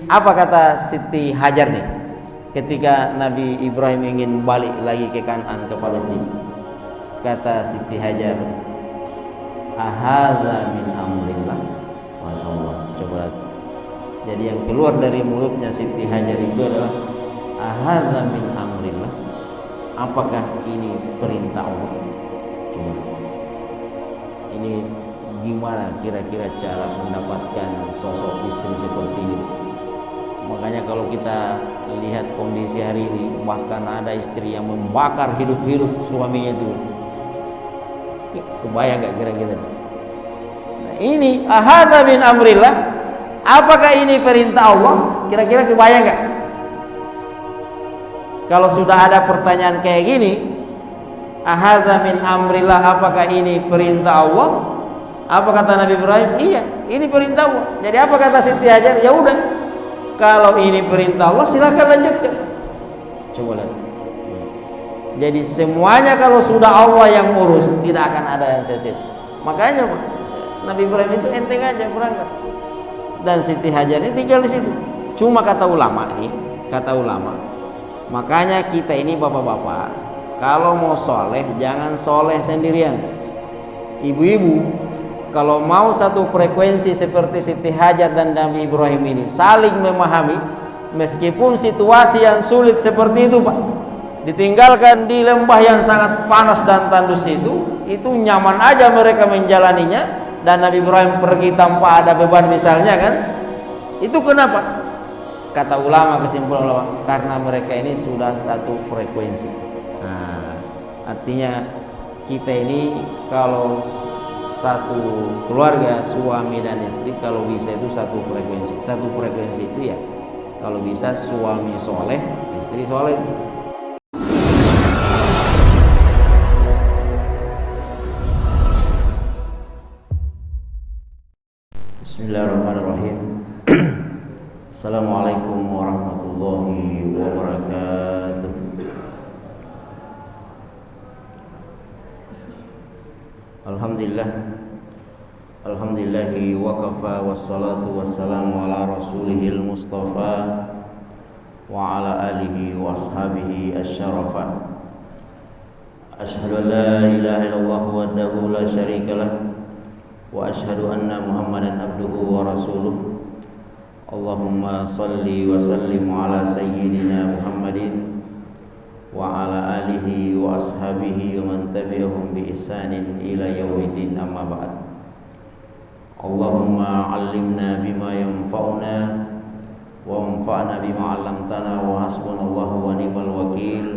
apa kata Siti Hajar nih ketika Nabi Ibrahim ingin balik lagi ke Kan'an, ke Palestina? Kata Siti Hajar, ahadza min amrillah. Masya Allah, coba. Jadi yang keluar dari mulutnya Siti Hajar itu adalah ahadza min amrillah. Apakah ini perintah Allah? Coba. Ini gimana kira-kira cara mendapatkan sosok istri seperti ini? Makanya kalau kita lihat kondisi hari ini, bahkan ada istri yang membakar hidup-hidup suaminya itu. Kebayang gak kira-kira? Nah, ini ahadza min amrillah. Apakah ini perintah Allah? Kira-kira kebayang gak? Kalau sudah ada pertanyaan kayak gini, ahadza min amrillah, apakah ini perintah Allah? Apa kata Nabi Ibrahim? Iya, ini perintah Allah. Jadi apa kata Siti Hajar? Ya udah, kalau ini perintah Allah silakan lanjutkan. Coba lihat. Jadi semuanya kalau sudah Allah yang urus, tidak akan ada yang sesit. Makanya Nabi Ibrahim itu enteng aja berangkat, dan Siti Hajar ini tinggal di situ. Cuma kata ulama nih, kata ulama, makanya kita ini bapak-bapak, kalau mau soleh jangan soleh sendirian. Ibu-ibu kalau mau satu frekuensi seperti Siti Hajar dan Nabi Ibrahim ini, saling memahami, meskipun situasi yang sulit seperti itu Pak, ditinggalkan di lembah yang sangat panas dan tandus itu nyaman aja mereka menjalaninya. Dan Nabi Ibrahim pergi tanpa ada beban misalnya kan, itu kenapa? Kata ulama, kesimpulan ulama, karena mereka ini sudah satu frekuensi. Nah, artinya kita ini kalau satu keluarga, suami dan istri, kalau bisa itu satu frekuensi. Satu frekuensi itu ya kalau bisa suami soleh, istri soleh. Bismillahirrahmanirrahim. Assalamualaikum warahmatullahi wabarakatuh. Alhamdulillah, alhamdulillahi wa kafa, wassalatu wassalamu ala rasulihil mustafa wa ala alihi wa ashabihi asyarafa. Ashhadu an la ilaha illallah wahdahu la syarika lah, wa ashhadu anna muhammadan abduhu wa rasuluh. Allahumma salli wa sallim ala sayyidina Muhammadin wa ala alihi wa ashabihi wa man tabi'ahum bi ihsanin ila yaumiddin, amma ba'd. Allahumma 'allimna bima yanfa'una wa anfa'na bima 'allamtana, wa hasbunallahu wa ni'mal wakil,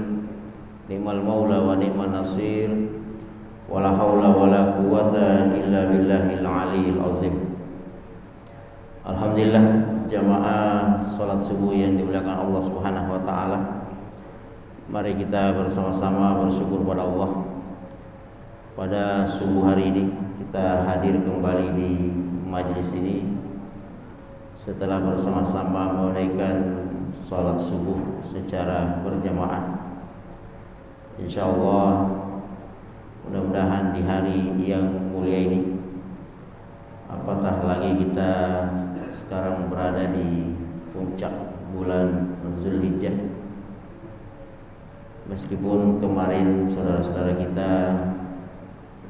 ni'mal maula wa ni'man nasir, wa la haula wa la quwwata illa billahil 'aliyyil 'azim. Alhamdulillah, jamaah salat subuh yang dimuliakan Allah Subhanahu wa taala. Mari kita bersama-sama bersyukur pada Allah. Pada subuh hari ini kita hadir kembali di majelis ini setelah bersama-sama menunaikan salat subuh secara berjamaah. Insyaallah mudah-mudahan di hari yang mulia ini, apatah lagi kita sekarang berada di puncak bulan Zulhijjah. Meskipun kemarin saudara-saudara kita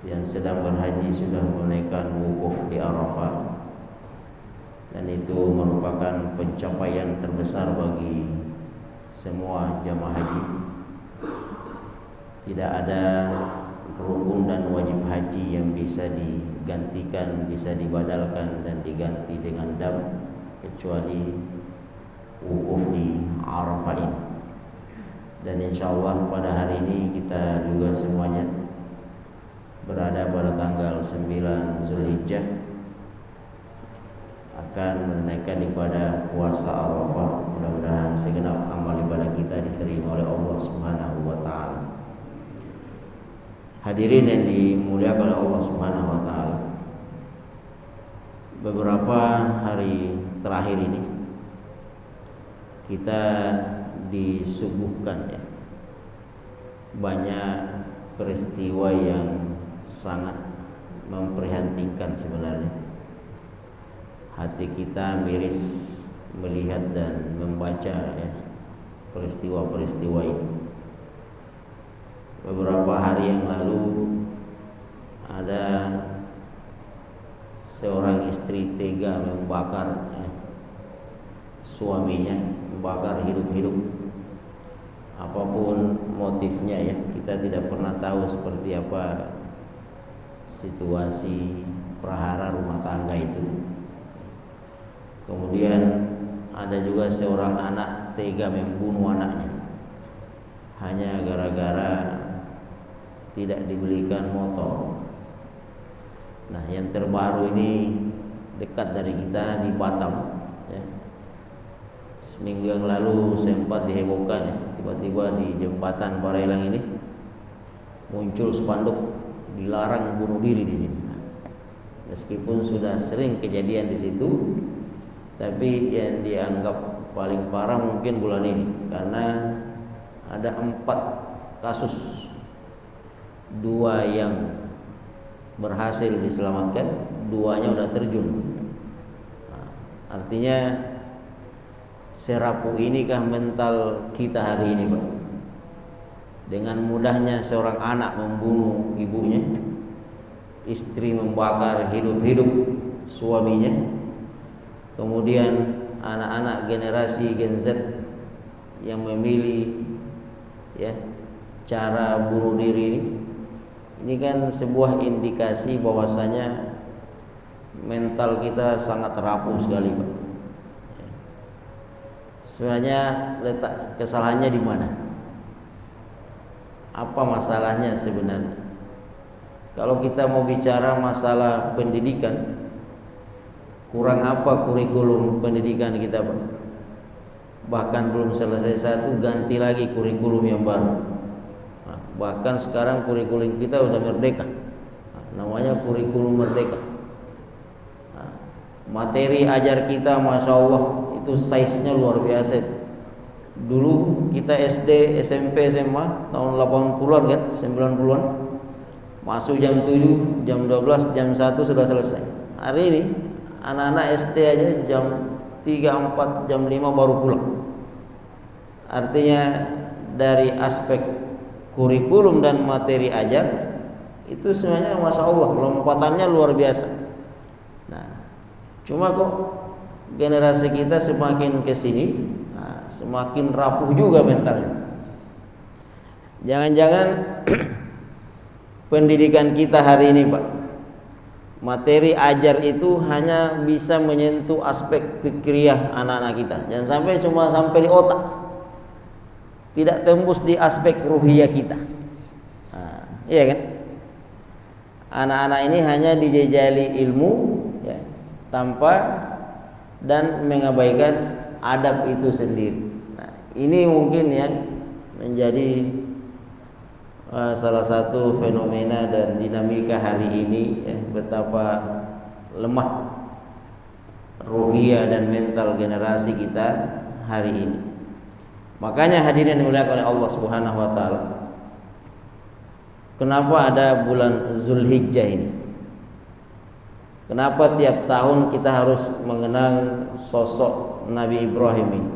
yang sedang berhaji sudah menunaikan wukuf di Arafah, dan itu merupakan pencapaian terbesar bagi semua jamaah haji. Tidak ada rukun dan wajib haji yang bisa digantikan, bisa dibadalkan dan diganti dengan dam, kecuali wukuf di Arafah ini. Dan insyaallah pada hari ini kita juga semuanya berada pada tanggal 9 Zulhijjah akan menunaikan ibadah puasa Arafah. Mudah-mudahan segenap amal ibadah kita diterima oleh Allah Subhanahu wa taala. Hadirin yang dimuliakan oleh Allah Subhanahu wa taala, beberapa hari terakhir ini kita disuguhkan ya banyak peristiwa yang sangat memprihatinkan sebenarnya. Hati kita miris melihat dan membaca ya peristiwa-peristiwa ini. Beberapa hari yang lalu ada seorang istri tega membakar ya, suaminya, membakar hidup-hidup. Apapun motifnya ya, kita tidak pernah tahu seperti apa situasi prahara rumah tangga itu. Kemudian ada juga seorang anak tega membunuh anaknya hanya gara-gara tidak dibelikan motor. Nah, yang terbaru ini dekat dari kita di Batam ya. Seminggu yang lalu sempat dihebohkan ya, tiba-tiba di jembatan Barelang ini muncul spanduk dilarang bunuh diri di sini. Meskipun sudah sering kejadian di situ, tapi yang dianggap paling parah mungkin bulan ini karena ada 4 kasus, 2 yang berhasil diselamatkan, 2-nya udah terjun. Nah, artinya serapuh inikah mental kita hari ini, Pak? Dengan mudahnya seorang anak membunuh ibunya, istri membakar hidup-hidup suaminya, kemudian anak-anak generasi Gen Z yang memilih ya cara bunuh diri ini. Ini kan sebuah indikasi bahwasanya mental kita sangat rapuh sekali, Pak. Sebenarnya letak kesalahannya di mana? Apa masalahnya sebenarnya? Kalau kita mau bicara masalah pendidikan, kurang apa kurikulum pendidikan kita, Pak? Bahkan belum selesai satu, ganti lagi kurikulum yang baru. Bahkan sekarang kurikulum kita udah merdeka, namanya kurikulum merdeka. Materi ajar kita, masya Allah, itu size-nya luar biasa. Dulu kita SD, SMP, SMA tahun 80-an kan, 90-an, masuk jam 7, jam 12, jam 1 sudah selesai. Hari ini anak-anak SD aja jam 3, 4, jam 5 baru pulang. Artinya dari aspek kurikulum dan materi ajar itu sebenarnya masya Allah lompatannya luar biasa. Nah, cuma kok generasi kita semakin kesini, semakin rapuh juga mentalnya. Jangan-jangan pendidikan kita hari ini, Pak, materi ajar itu hanya bisa menyentuh aspek fikriah anak-anak kita. Jangan sampai cuma sampai di otak, tidak tembus di aspek ruhiyah kita. Iya kan? Anak-anak ini hanya dijejali ilmu ya, tanpa dan mengabaikan adab itu sendiri. Nah, ini mungkin yang menjadi salah satu fenomena dan dinamika hari ini ya, betapa lemah ruhiyah dan mental generasi kita hari ini. Makanya hadirin dimuliakan oleh Allah Subhanahu wa taala, kenapa ada bulan Zulhijjah ini? Kenapa tiap tahun kita harus mengenang sosok Nabi Ibrahim ini?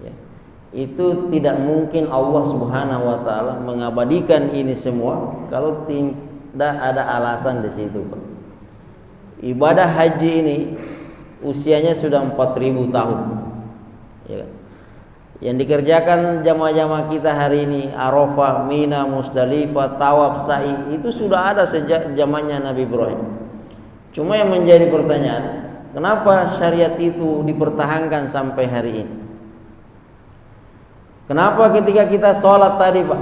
Ya, itu tidak mungkin Allah Subhanahu wa taala mengabadikan ini semua kalau tidak ada alasan di situ, Pak. Ibadah haji ini usianya sudah 4.000 tahun. Ya kan? Yang dikerjakan jamaah-jamaah kita hari ini, Arafah, Mina, Musdalifah, tawaf, sa'i, itu sudah ada sejak zamannya Nabi Ibrahim. Cuma yang menjadi pertanyaan, kenapa syariat itu dipertahankan sampai hari ini? Kenapa ketika kita sholat tadi, Pak,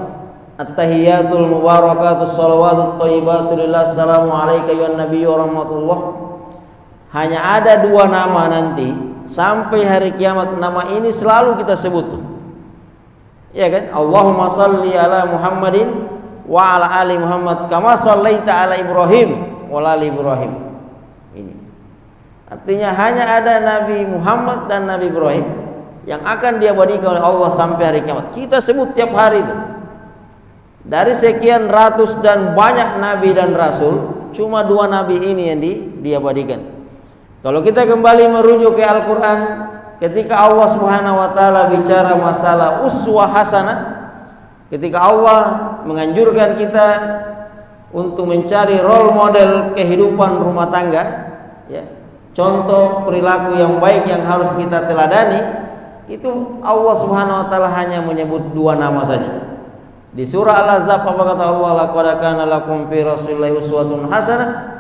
at-tahiyatul mubarakatus shalawatut thayyibatu lillah, assalamu alayka ya nabiyyu rahmatullah, hanya ada 2 nama nanti sampai hari kiamat, nama ini selalu kita sebut tuh. Ya kan? Allahumma shalli ala Muhammadin wa ala ali Muhammad kama shallaita ala Ibrahim wa ala ali Ibrahim. Ini artinya hanya ada Nabi Muhammad dan Nabi Ibrahim yang akan diabadikan oleh Allah sampai hari kiamat. Kita sebut tiap hari itu. Dari sekian ratus dan banyak nabi dan rasul, cuma 2 nabi ini yang diabadikan. Kalau kita kembali merujuk ke Al-Quran, ketika Allah Subhanahu wa Ta'ala bicara masalah uswah hasanah, ketika Allah menganjurkan kita untuk mencari role model kehidupan rumah tangga, ya, contoh perilaku yang baik yang harus kita teladani, itu Allah Subhanahu wa Ta'ala hanya menyebut 2 nama saja. Di surah Al-Ahzab apa kata Allah? Laqad kana lakum fi rasulillahi uswatun hasanah.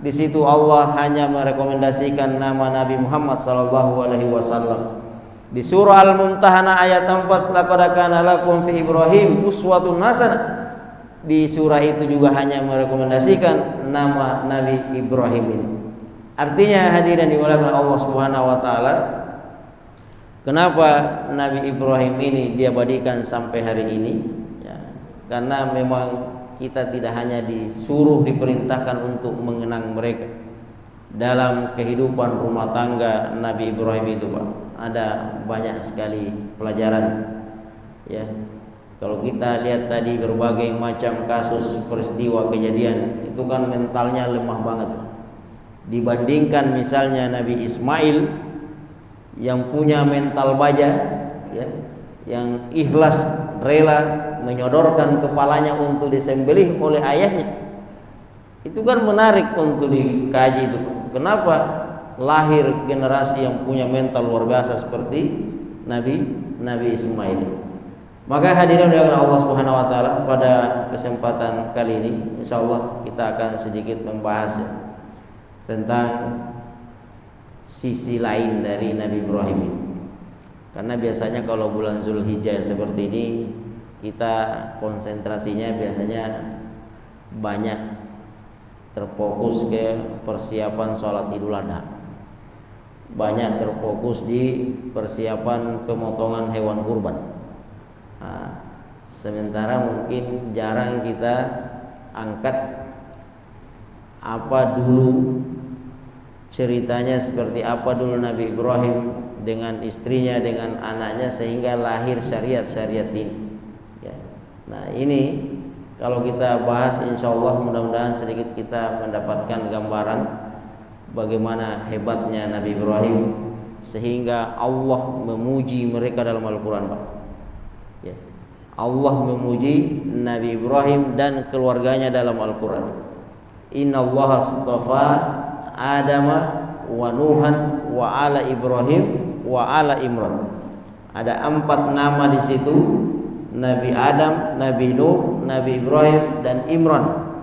Di situ Allah hanya merekomendasikan nama Nabi Muhammad sallallahu alaihi wasallam. Di surah Al-Mumtahanah ayat 4, laqad kana lakum fi Ibrahim uswatun hasanah. Di surah itu juga hanya merekomendasikan nama Nabi Ibrahim ini. Artinya hadirin dimuliakan Allah Subhanahu wa taala, kenapa Nabi Ibrahim ini diabadikan sampai hari ini? Ya, karena memang kita tidak hanya disuruh diperintahkan untuk mengenang mereka dalam kehidupan rumah tangga Nabi Ibrahim itu, Pak. Ada banyak sekali pelajaran. Ya, kalau kita lihat tadi berbagai macam kasus peristiwa kejadian, itu kan mentalnya lemah banget, Pak. Dibandingkan misalnya Nabi Ismail yang punya mental baja, ya, yang ikhlas rela menyodorkan kepalanya untuk disembelih oleh ayahnya. Itu kan menarik untuk dikaji itu. Kenapa lahir generasi yang punya mental luar biasa seperti Nabi Ismail. Maka hadirin dengan Allah Subhanahu wa taala, pada kesempatan kali ini insyaallah kita akan sedikit membahas tentang sisi lain dari Nabi Ibrahim ini. Karena biasanya kalau bulan Zulhijjah seperti ini, kita konsentrasinya biasanya banyak terfokus ke persiapan sholat Idul Adha, banyak terfokus di persiapan pemotongan hewan kurban. Nah, sementara mungkin jarang kita angkat apa dulu ceritanya, seperti apa dulu Nabi Ibrahim dengan istrinya, dengan anaknya, sehingga lahir syariat-syariat ini. Ya. Nah, ini kalau kita bahas, insya Allah mudah-mudahan sedikit kita mendapatkan gambaran bagaimana hebatnya Nabi Ibrahim, sehingga Allah memuji mereka dalam Al-Quran, Pak. Ya. Allah memuji Nabi Ibrahim dan keluarganya dalam Al-Quran. Inna Allah astafa Adama wa Nuhan wa ala Ibrahim wa ala Imran. Ada 4 nama di situ: Nabi Adam, Nabi Nuh, Nabi Ibrahim, dan Imran.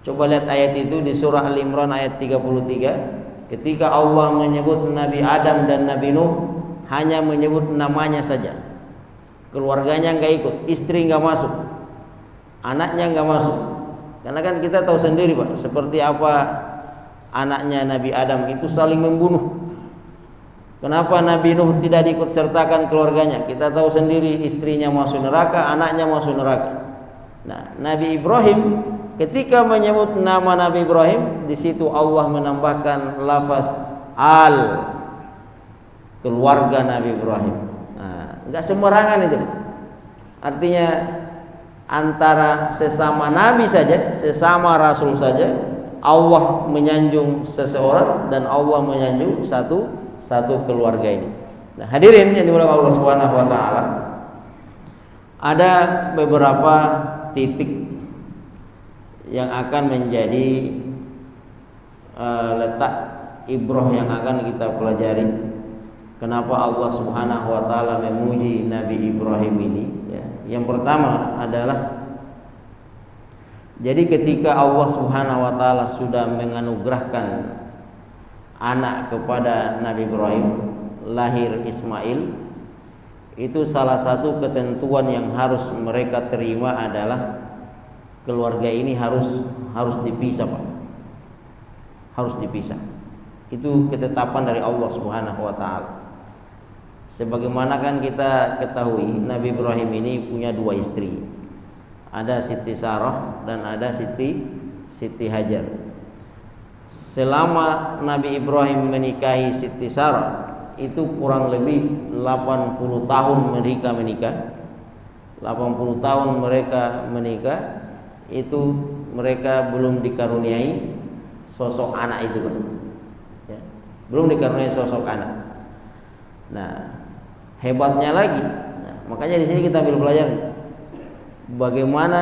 Coba lihat ayat itu di surah Al-Imran ayat 33. Ketika Allah menyebut Nabi Adam dan Nabi Nuh, hanya menyebut namanya saja. Keluarganya enggak ikut, istri enggak masuk, anaknya enggak masuk. Karena kan kita tahu sendiri, Pak, seperti apa anaknya Nabi Adam itu saling membunuh. Kenapa Nabi Nuh tidak diikut sertakan keluarganya? Kita tahu sendiri, istrinya masuk neraka, anaknya masuk neraka. Nah, Nabi Ibrahim ketika menyebut nama Nabi Ibrahim, di situ Allah menambahkan lafaz al, keluarga Nabi Ibrahim. Nah, enggak sembarangan itu. Artinya antara sesama nabi saja, sesama rasul saja, Allah menyanjung seseorang dan Allah menyanjung satu keluarga ini. Nah, hadirin yang dimuliakan Allah Subhanahu wa taala, ada beberapa titik yang akan menjadi letak ibrah yang akan kita pelajari. Kenapa Allah Subhanahu wa taala memuji Nabi Ibrahim ini, ya. Yang pertama adalah, jadi ketika Allah Subhanahu wa taala sudah menganugerahkan anak kepada Nabi Ibrahim, lahir Ismail, itu salah satu ketentuan yang harus mereka terima adalah keluarga ini harus dipisah, Pak. Harus dipisah. Itu ketetapan dari Allah Subhanahu wa taala. Sebagaimana kan kita ketahui, Nabi Ibrahim ini punya 2 istri. Ada Siti Sarah dan ada Siti Hajar. Selama Nabi Ibrahim menikahi Siti Sarah, itu kurang lebih 80 tahun mereka menikah. 80 tahun mereka menikah, itu mereka belum dikaruniai sosok anak itu, kan. Ya. belum dikaruniai sosok anak. Nah, hebatnya lagi, nah, makanya di sini kita ambil pelajaran bagaimana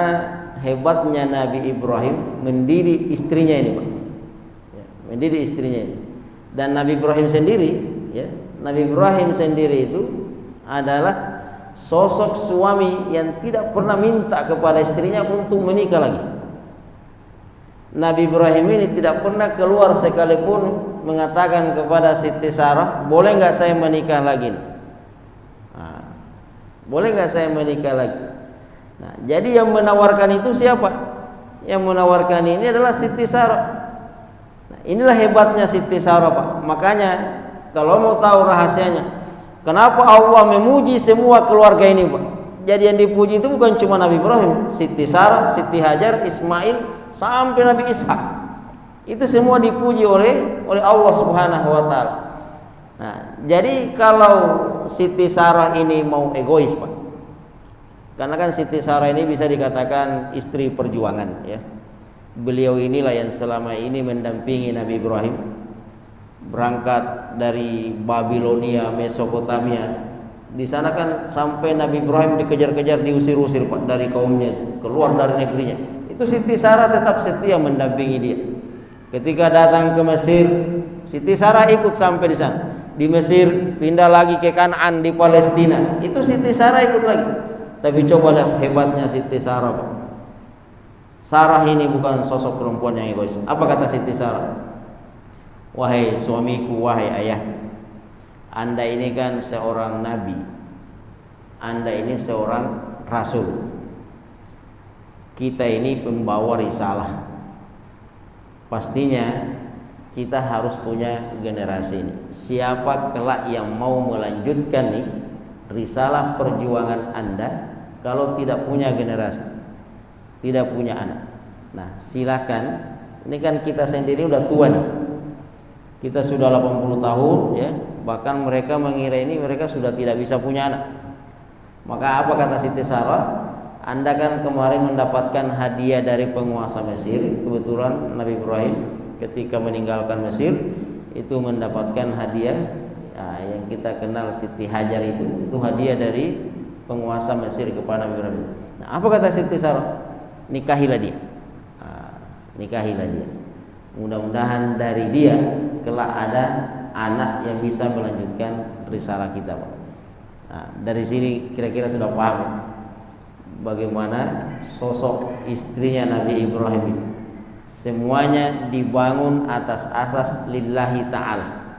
hebatnya Nabi Ibrahim mendidik istrinya ini, Pak. Ya, mendidik istrinya ini. Dan Nabi Ibrahim sendiri, ya, Nabi Ibrahim sendiri itu adalah sosok suami yang tidak pernah minta kepada istrinya untuk menikah lagi. Nabi Ibrahim ini tidak pernah keluar sekalipun mengatakan kepada Siti Sarah, boleh nggak saya menikah lagi? Nah, boleh nggak saya menikah lagi? Nah, jadi yang menawarkan itu siapa? Yang menawarkan ini adalah Siti Sarah. Nah, inilah hebatnya Siti Sarah, Pak. Makanya kalau mau tahu rahasianya, kenapa Allah memuji semua keluarga ini, Pak? Jadi yang dipuji itu bukan cuma Nabi Ibrahim, Siti Sarah, Siti Hajar, Ismail, sampai Nabi Ishak. Itu semua dipuji oleh Allah Subhanahu wa taala. Nah, jadi kalau Siti Sarah ini mau egois, Pak. Karena kan Siti Sarah ini bisa dikatakan istri perjuangan, ya. Beliau inilah yang selama ini mendampingi Nabi Ibrahim berangkat dari Babilonia, Mesopotamia. Di sana kan sampai Nabi Ibrahim dikejar-kejar, diusir-usir, Pak, dari kaumnya, keluar dari negerinya. Itu Siti Sarah tetap setia mendampingi dia. Ketika datang ke Mesir, Siti Sarah ikut sampai di sana. Di Mesir, pindah lagi ke Kanaan di Palestina. Itu Siti Sarah ikut lagi. Tapi coba lihat hebatnya Siti Sarah, Pak. Sarah ini bukan sosok perempuan yang egois. Apa kata Siti Sarah? Wahai suamiku, wahai ayah, Anda ini kan seorang nabi, Anda ini seorang rasul, kita ini pembawa risalah. Pastinya kita harus punya generasi ini. Siapa kelak yang mau melanjutkan nih risalah perjuangan Anda kalau tidak punya generasi, tidak punya anak? Nah, silakan. Ini kan kita sendiri udah tua nih. Kita sudah 80 tahun, ya. Bahkan mereka mengira ini mereka sudah tidak bisa punya anak. Maka apa kata Siti Sarah? Anda kan kemarin mendapatkan hadiah dari penguasa Mesir. Kebetulan Nabi Ibrahim ketika meninggalkan Mesir itu mendapatkan hadiah, nah, yang kita kenal Siti Hajar itu hadiah dari penguasa Mesir kepada Nabi Ibrahim. Nah, apa kata Siti Sarah? Nikahilah dia. Nah, nikahilah dia. Mudah-mudahan dari dia kelak ada anak yang bisa melanjutkan risalah kita, Pak. Nah, dari sini kira-kira sudah paham bagaimana sosok istrinya Nabi Ibrahim ini. Semuanya dibangun atas asas lillahi ta'ala.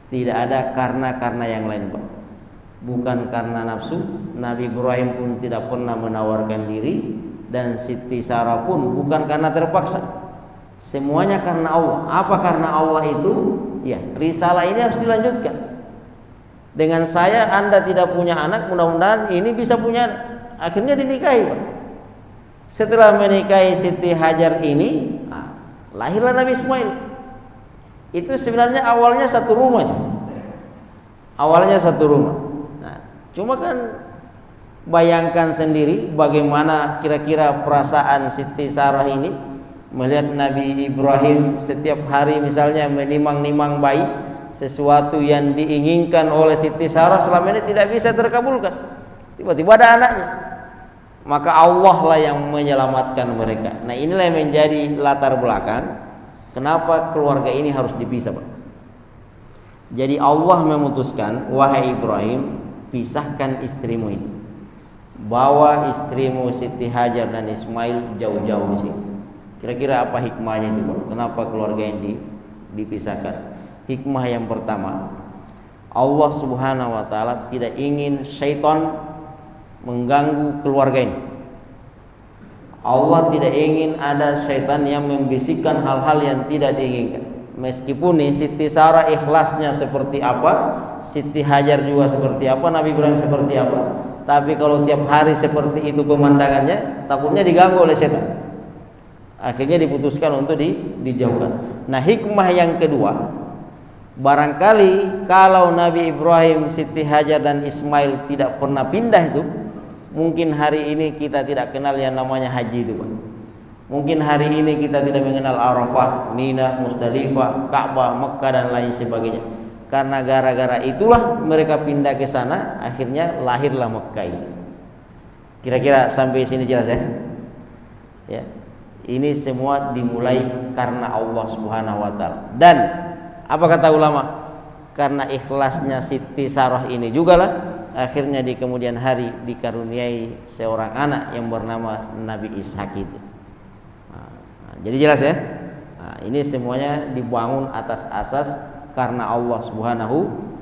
Tidak ada karena yang lain, Pak. Bukan karena nafsu. Nabi Ibrahim pun tidak pernah menawarkan diri, dan Siti Sarah pun bukan karena terpaksa. Semuanya karena Allah. Apa karena Allah itu? Ya, risalah ini harus dilanjutkan. Dengan saya Anda tidak punya anak, mudah-mudahan ini bisa punya anak. Akhirnya dinikahi, Pak. Setelah menikahi Siti Hajar ini, lahirlah Nabi Ismail. Itu sebenarnya awalnya satu rumah. Awalnya satu rumah. Nah, cuma kan bayangkan sendiri bagaimana kira-kira perasaan Siti Sarah ini melihat Nabi Ibrahim setiap hari misalnya menimang-nimang bayi, sesuatu yang diinginkan oleh Siti Sarah selama ini tidak bisa terkabulkan. Tiba-tiba ada anaknya. Maka Allah lah yang menyelamatkan mereka. Nah, inilah yang menjadi latar belakang kenapa keluarga ini harus dipisah, Pak. Jadi Allah memutuskan, wahai Ibrahim, pisahkan istrimu ini. Bawa istrimu Siti Hajar dan Ismail jauh-jauh di sini. Kira-kira apa hikmahnya itu, Pak? Kenapa keluarga ini dipisahkan? Hikmah yang pertama, Allah Subhanahu wa taala tidak ingin syaitan mengganggu keluarga ini. Allah tidak ingin ada syaitan yang membisikkan hal-hal yang tidak diinginkan. Meskipun nih Siti Sarah ikhlasnya seperti apa, Siti Hajar juga seperti apa, Nabi Ibrahim seperti apa, tapi kalau tiap hari seperti itu pemandangannya, takutnya diganggu oleh syaitan. Akhirnya diputuskan untuk dijauhkan. Nah, hikmah yang kedua, barangkali kalau Nabi Ibrahim, Siti Hajar dan Ismail tidak pernah pindah itu, mungkin hari ini kita tidak kenal yang namanya haji itu, Pak. Mungkin hari ini kita tidak mengenal Arafah, Mina, Musdalifah, Ka'bah, Mekah dan lain sebagainya. Karena gara-gara itulah mereka pindah ke sana, akhirnya lahirlah Mekah ini. Kira-kira sampai sini jelas ya? Ya. Ini semua dimulai karena Allah Subhanahu wa taala. Dan apa kata ulama? Karena ikhlasnya Siti Sarah ini jugalah akhirnya di kemudian hari dikaruniai seorang anak yang bernama Nabi Ishak itu. Jadi jelas ya. Nah, ini semuanya dibangun atas asas karena Allah Subhanahu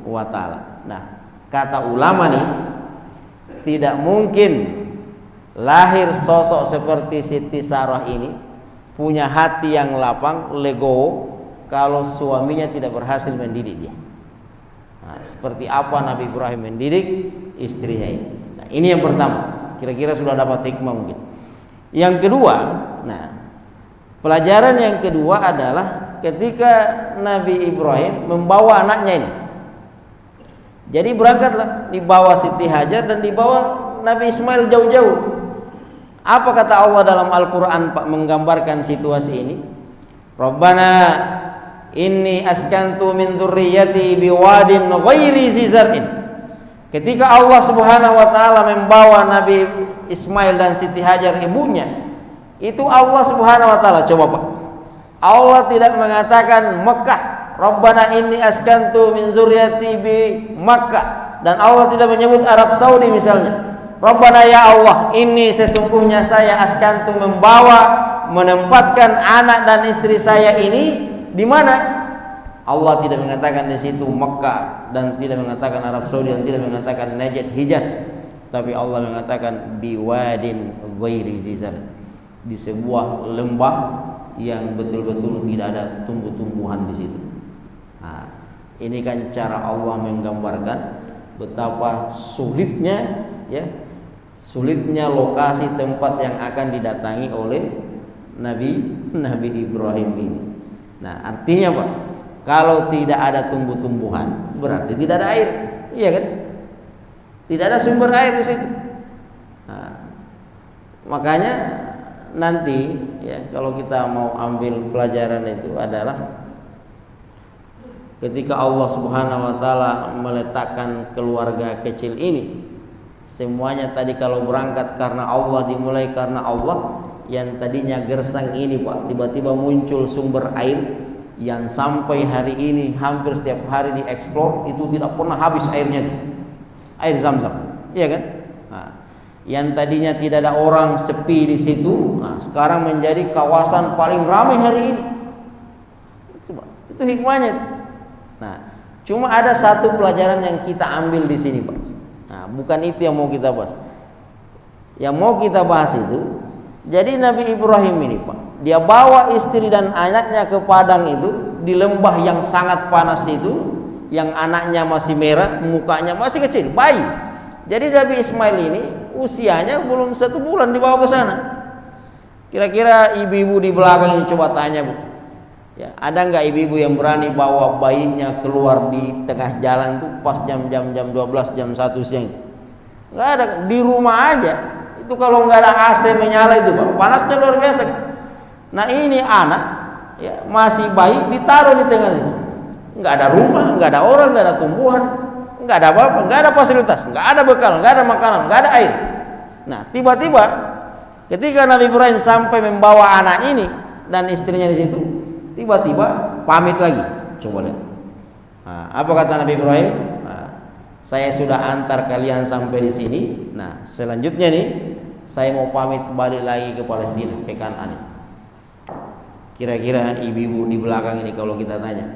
wa taala. Nah, kata ulama nih, tidak mungkin lahir sosok seperti Siti Sarah ini punya hati yang lapang, legowo kalau suaminya tidak berhasil mendidik dia. Nah, seperti apa Nabi Ibrahim mendidik istrinya ini. Nah, ini yang pertama. Kira-kira sudah dapat hikmah mungkin. Yang kedua, nah, pelajaran yang kedua adalah ketika Nabi Ibrahim membawa anaknya ini. Jadi berangkatlah, dibawa Siti Hajar dan dibawa Nabi Ismail jauh-jauh. Apa kata Allah dalam Al-Quran Pak menggambarkan situasi ini? Rabbana inni askantu min dzurriyyati biwadin ghairi zi zar'in. Ketika Allah Subhanahu wa taala membawa Nabi Ismail dan Siti Hajar ibunya, itu Allah Subhanahu wa taala, coba Pak. Allah tidak mengatakan Mekah, Rabbana inni askantu min dzurriyyati bi Makkah, dan Allah tidak menyebut Arab Saudi misalnya. Rabbana ya Allah, ini sesungguhnya saya askantu membawa, menempatkan anak dan istri saya ini di mana? Allah tidak mengatakan di situ Mekah dan tidak mengatakan Arab Saudi dan tidak mengatakan Najd Hijaz, tapi Allah mengatakan biwadin ghairi zizar, di sebuah lembah yang betul-betul tidak ada tumbuh-tumbuhan di situ. Nah, ini kan cara Allah menggambarkan betapa sulitnya ya, sulitnya lokasi tempat yang akan didatangi oleh Nabi Ibrahim ini. Nah, artinya Pak, kalau tidak ada tumbuh-tumbuhan berarti tidak ada air, iya kan? Tidak ada sumber air di situ. Nah, makanya nanti ya kalau kita mau ambil pelajaran itu adalah ketika Allah Subhanahu wa taala meletakkan keluarga kecil ini, semuanya tadi kalau berangkat karena Allah, dimulai karena Allah, yang tadinya gersang ini Pak tiba-tiba muncul sumber air yang sampai hari ini hampir setiap hari dieksplor, itu tidak pernah habis airnya, air Zam-Zam, iya kan? Nah, yang tadinya tidak ada orang, sepi di situ, nah sekarang menjadi kawasan paling ramai hari ini. Itu hikmahnya. Nah, cuma ada satu pelajaran yang kita ambil di sini Pak. Nah, bukan itu yang mau kita bahas. Yang mau kita bahas itu, jadi Nabi Ibrahim ini Pak, dia bawa istri dan anaknya ke padang itu, di lembah yang sangat panas itu, yang anaknya masih merah, mukanya masih kecil, bayi. Jadi Nabi Ismail ini usianya belum 1 bulan dibawa ke sana. Kira-kira ibu-ibu di belakang ini coba tanya Bu, ya, ada nggak ibu-ibu yang berani bawa bayinya keluar di tengah jalan tuh pas jam 12, jam 1 siang? Nggak ada, di rumah aja. Itu kalau nggak ada AC menyala itu Pak, panasnya luar biasa. Nah ini anak ya, masih bayi ditaruh di tengah situ. Nggak ada rumah, nggak ada orang, nggak ada tumbuhan, nggak ada apa-apa, nggak ada fasilitas, nggak ada bekal, nggak ada makanan, nggak ada air. Nah tiba-tiba ketika Nabi Ibrahim sampai membawa anak ini dan istrinya di situ, tiba-tiba pamit lagi. Coba lihat. Nah, apa kata Nabi Ibrahim? Nah, saya sudah antar kalian sampai di sini. Nah, selanjutnya nih, saya mau pamit balik lagi ke Palestina, ke Kanaan. Kira-kira ibu-ibu di belakang ini kalau kita tanya,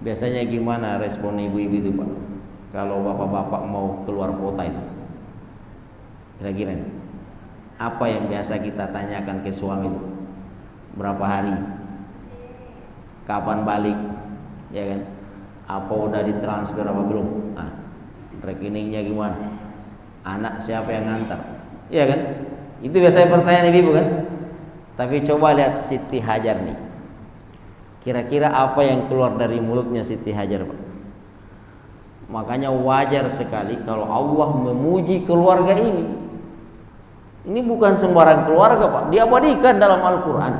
biasanya gimana respon ibu-ibu itu Pak? Kalau bapak-bapak mau keluar kota itu, kira-kira apa yang biasa kita tanyakan ke suami itu? Berapa hari? Kapan balik? Ya kan? Apa udah ditransfer apa belum? Nah, rekeningnya gimana? Anak siapa yang ngantar? Iya kan? Itu biasanya pertanyaan ibu kan? Tapi coba lihat Siti Hajar nih. Kira-kira apa yang keluar dari mulutnya Siti Hajar Pak? Makanya wajar sekali kalau Allah memuji keluarga ini. Ini bukan sembarang keluarga, Pak. Diabadikan dalam Al-Quran.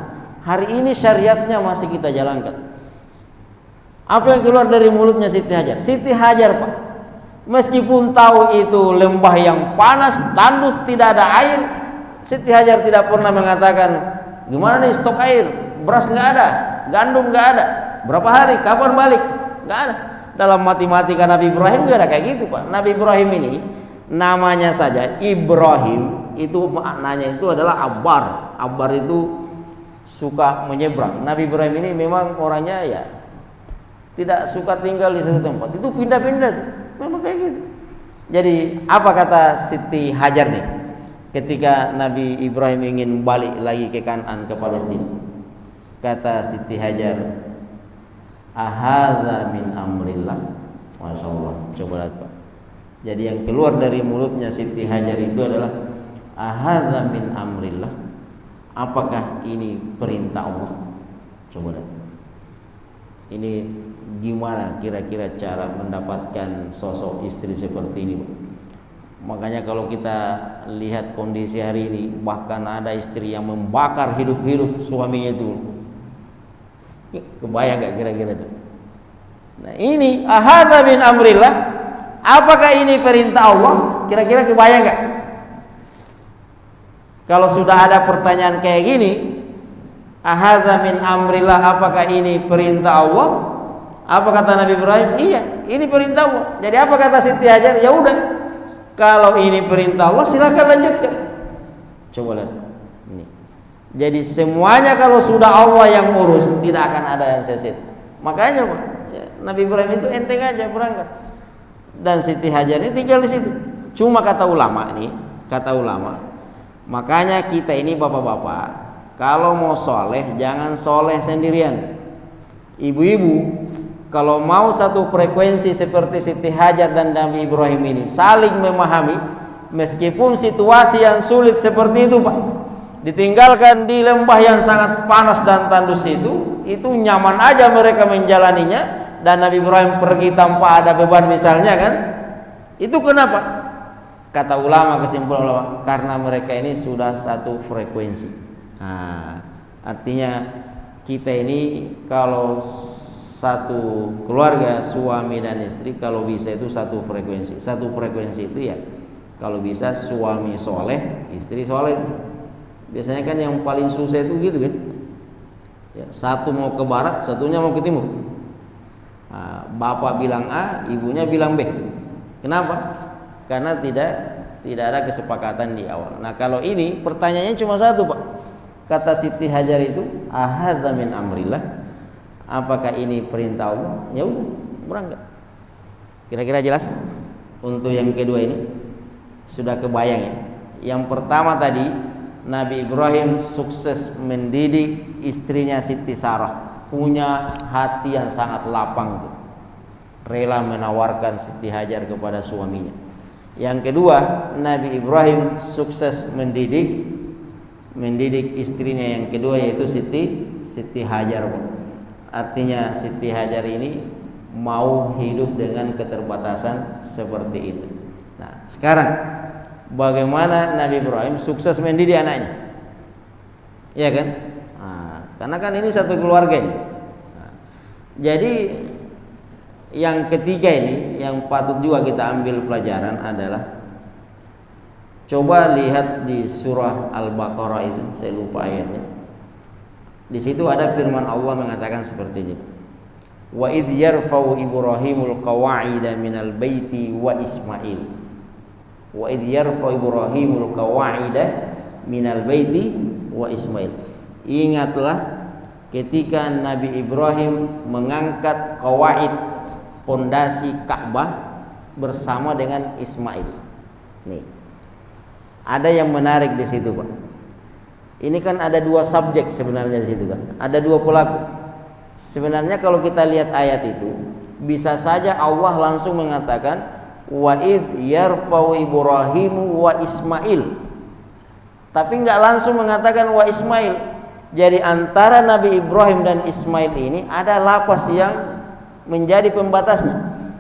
Hari ini syariatnya masih kita jalankan. Apa yang keluar dari mulutnya Siti Hajar? Siti Hajar, Pak, meskipun tahu itu lembah yang panas, tandus, tidak ada air, Siti Hajar tidak pernah mengatakan, gimana nih stok air? Beras nggak ada, gandum nggak ada. Berapa hari? Kapan balik? Nggak ada. Dalam matematika Nabi Ibrahim nggak ada kayak gitu, Pak. Nabi Ibrahim ini namanya saja Ibrahim, itu maknanya itu adalah abar. Abar itu suka menyeberang. Nabi Ibrahim ini memang orangnya ya tidak suka tinggal di satu tempat, itu pindah-pindah, memang kayak gitu. Jadi apa kata Siti Hajar nih ketika Nabi Ibrahim ingin balik lagi ke Kan'an, ke Palestina? Kata Siti Hajar, ahadza min amrillah. Masya Allah, coba lihat, Pak. Jadi yang keluar dari mulutnya Siti Hajar itu adalah ahadza min amrillah. Apakah ini perintah Allah? Coba lihat. Ini gimana kira-kira cara mendapatkan sosok istri seperti ini, Pak? Makanya kalau kita lihat kondisi hari ini, bahkan ada istri yang membakar hidup-hidup suaminya itu. Kebayang gak kira-kira itu? Nah ini ahadza min amrillah. Apakah ini perintah Allah? Kira-kira kebayang gak? Kalau sudah ada pertanyaan kayak gini, ahadza min amrillah, apakah ini perintah Allah? Apa kata Nabi Ibrahim? Iya, ini perintah Allah. Jadi apa kata Siti Hajar? Ya udah, kalau ini perintah Allah silakan lanjutkan. Coba lihat ini. Jadi semuanya kalau sudah Allah yang urus, tidak akan ada yang sesit. Makanya Pak, ya, Nabi Ibrahim itu enteng aja berangkat. Dan Siti Hajar ini tinggal di situ. Cuma kata ulama nih, kata ulama, makanya kita ini bapak-bapak, kalau mau soleh jangan soleh sendirian. Ibu-ibu kalau mau satu frekuensi seperti Siti Hajar dan Nabi Ibrahim ini, saling memahami, meskipun situasi yang sulit seperti itu, Pak, ditinggalkan di lembah yang sangat panas dan tandus itu nyaman aja mereka menjalaninya. Dan Nabi Ibrahim pergi tanpa ada beban misalnya kan, itu kenapa? Kata ulama, kesimpulan ulama, karena mereka ini sudah satu frekuensi. Nah, artinya kita ini kalau satu keluarga suami dan istri, kalau bisa itu satu frekuensi. Satu frekuensi itu ya kalau bisa suami soleh, istri soleh. Biasanya kan yang paling susah itu gitu kan ya, satu mau ke barat, satunya mau ke timur. Nah, bapak bilang A, ibunya bilang B. Kenapa? Karena tidak ada kesepakatan di awal. Nah kalau ini pertanyaannya cuma satu, Pak. Kata Siti Hajar itu, ahadza min amrillah. Apakah ini perintah Allah? Ya udah, berangkat. Kira-kira jelas? Untuk yang kedua ini sudah kebayang ya. Yang pertama tadi, Nabi Ibrahim sukses mendidik istrinya Siti Sarah, punya hati yang sangat lapang tuh. Rela menawarkan Siti Hajar kepada suaminya. Yang kedua, Nabi Ibrahim sukses mendidik istrinya yang kedua, yaitu Siti Hajar. Artinya Siti Hajar ini mau hidup dengan keterbatasan seperti itu. Nah, sekarang bagaimana Nabi Ibrahim sukses mendidik anaknya? Iya kan? Nah, karena kan ini satu keluarga ini. Nah, jadi yang ketiga ini yang patut juga kita ambil pelajaran adalah, coba lihat di surah Al-Baqarah itu, saya lupa ayatnya. Di situ ada firman Allah mengatakan seperti ini. Wa idz yarfa'u Ibrahimul qawa'ida minal baiti wa Ismail. Wa idz yarfa'u Ibrahimul qawa'ida minal baiti wa Ismail. Ingatlah ketika Nabi Ibrahim mengangkat qawaid, pondasi Ka'bah bersama dengan Ismail. Nih. Ada yang menarik di situ, Pak. Ini kan ada dua subjek sebenarnya di situ kan. Ada dua pelaku. Sebenarnya kalau kita lihat ayat itu, bisa saja Allah langsung mengatakan wa id yarfa'u Ibrahim wa Ismail. Tapi enggak langsung mengatakan wa Ismail. Jadi antara Nabi Ibrahim dan Ismail ini ada lapas yang menjadi pembatasnya.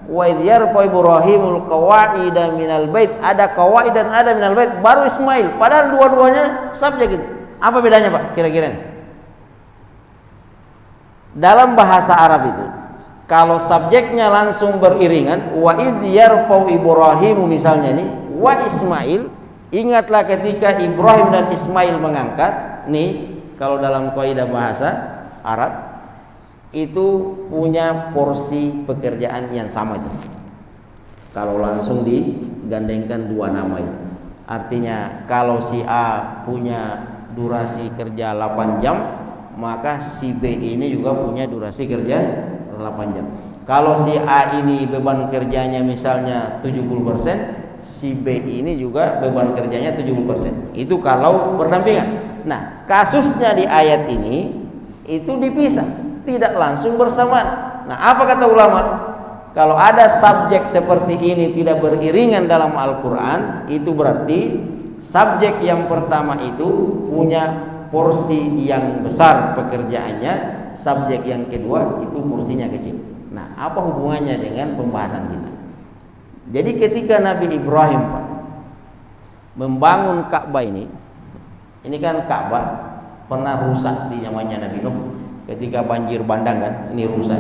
wa idh yarfa Ibrahimul qawaida minal bait, ada qawaid dan ada minal bait, baru Ismail, padahal dua-duanya subjek itu. Apa bedanya Pak kira-kira nih? Dalam bahasa Arab itu kalau subjeknya langsung beriringan, wa idh yarfa Ibrahimu misalnya nih, wa Ismail, ingatlah ketika Ibrahim dan Ismail mengangkat nih, kalau dalam kaidah bahasa Arab itu punya porsi pekerjaan yang sama itu. Kalau langsung digandengkan dua nama itu. Artinya kalau si A punya durasi kerja 8 jam, maka si B ini juga punya durasi kerja 8 jam. Kalau si A ini beban kerjanya misalnya 70%, si B ini juga beban kerjanya 70%. Itu kalau berdampingan. Nah, kasusnya di ayat ini itu dipisah, tidak langsung bersamaan. Nah, apa kata ulama? Kalau ada subjek seperti ini tidak beriringan dalam Al-Quran, itu berarti subjek yang pertama itu punya porsi yang besar pekerjaannya, subjek yang kedua itu porsinya kecil. Nah, apa hubungannya dengan pembahasan kita? Jadi ketika Nabi Ibrahim membangun Ka'bah ini kan Ka'bah pernah rusak di zamannya Nabi Nuh. Ketika banjir bandang kan, ini rusak,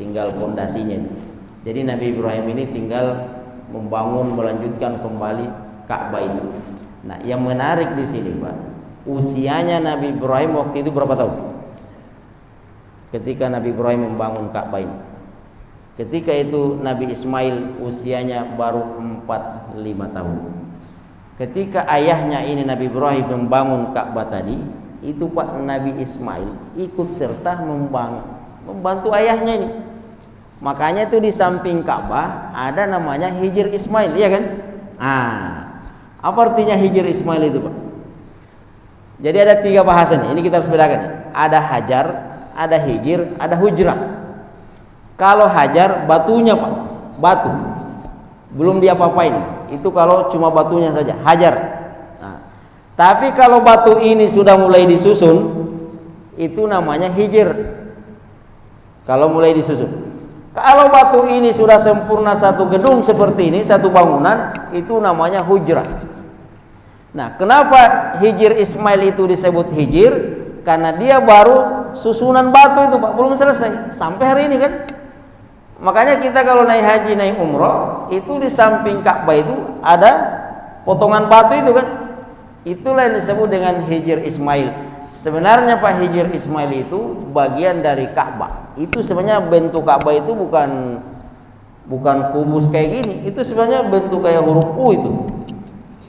tinggal fondasinya itu. Jadi Nabi Ibrahim ini tinggal membangun, melanjutkan kembali Ka'bah itu. Nah, yang menarik di sini Pak, usianya Nabi Ibrahim waktu itu berapa tahun? Ketika Nabi Ibrahim membangun Ka'bah ini. Ketika itu Nabi Ismail usianya baru 45 tahun. Ketika ayahnya ini Nabi Ibrahim membangun Ka'bah tadi, itu Pak Nabi Ismail ikut serta membantu ayahnya ini. Makanya itu di samping Ka'bah ada namanya Hijr Ismail, iya kan? Apa artinya Hijr Ismail itu Pak? Jadi ada 3 bahasan, ini kita harus bedakan. Ada Hajar, ada Hijr, ada Hujrah. Kalau Hajar batunya Pak, batu, belum diapa-apain. Itu kalau cuma batunya saja, Hajar. Tapi kalau batu ini sudah mulai disusun, itu namanya hijr. Kalau mulai disusun. Kalau batu ini sudah sempurna satu gedung seperti ini, satu bangunan, itu namanya hujrah. Nah, kenapa hijr Ismail itu disebut hijr? Karena dia baru susunan batu itu Pak, belum selesai. Sampai hari ini kan. Makanya kita kalau naik haji, naik umroh, itu di samping Ka'bah itu ada potongan batu itu kan. Itulah yang disebut dengan Hijr Ismail. Sebenarnya Pak, Hijr Ismail itu bagian dari Ka'bah. Itu sebenarnya bentuk Ka'bah itu bukan kubus kayak gini. Itu sebenarnya bentuk kayak huruf U itu.